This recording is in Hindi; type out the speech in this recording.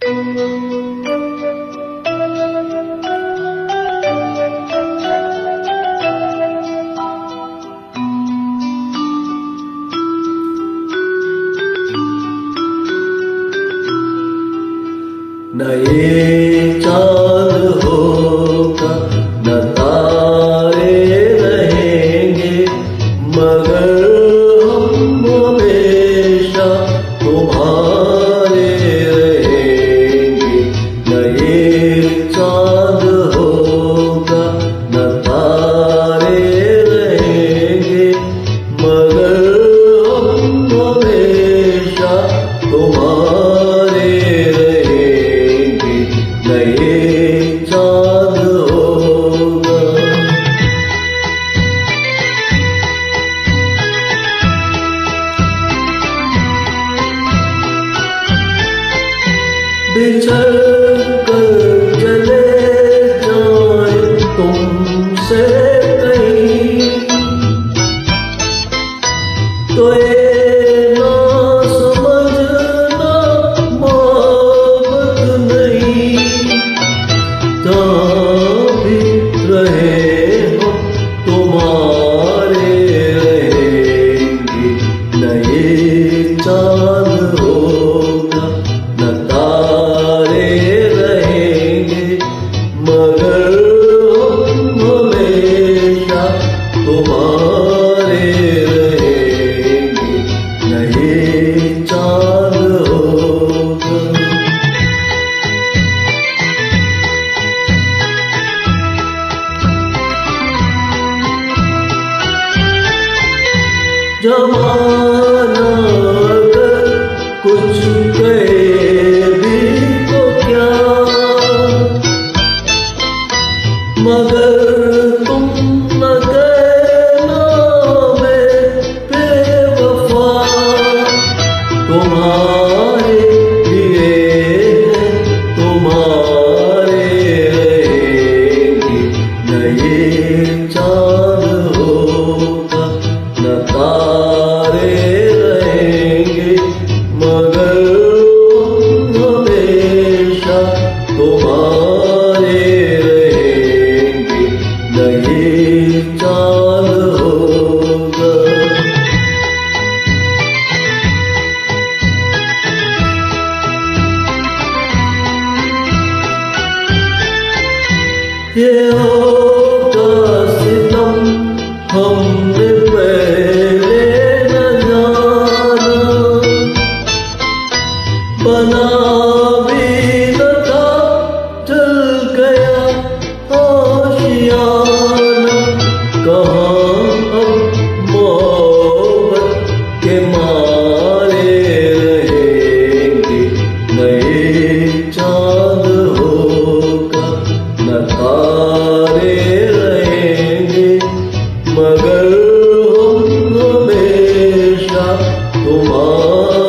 न ये चाँद होगा न तारे रहेंगे, मगर हम हमेशा तुम्हारे रहेंगे। न ये चाँद होगा न तारे रहेंगे, मगर हम हमेशा तुम्हारे नए चाँद होगा। बिछड़ कर चले जाए तुमसे कहीं, तो ये ना समझना मोहब्बत नहीं। जहाँ भी रहे हो तुम्हारे रहेंगे। न ये चाँद होगा न तारे रहेंगे, मगर हम हमेशा तुम्हारे रहेंगे। न ये चाँद होगा। ज़माना अगर कुछ कहे भी तो क्या, मगर तुम न कहना मैं बेवफा। तुम्हारे लिए तुम्हारे रहेंगे। न ये चाँद होगा न तारे रहेंगे, मगर हमेशा तुम्हारे रहेंगे। न ये चाँद होगा। ये होगा सितम हमने पहले न जाना, बना भी न था चल गया आशियाना। कहाँ अब मोहब्बत के मारे रहेंगे। नए चाँद होगा न तारे रहेंगे, मगर हम हमेशा तुम्हारे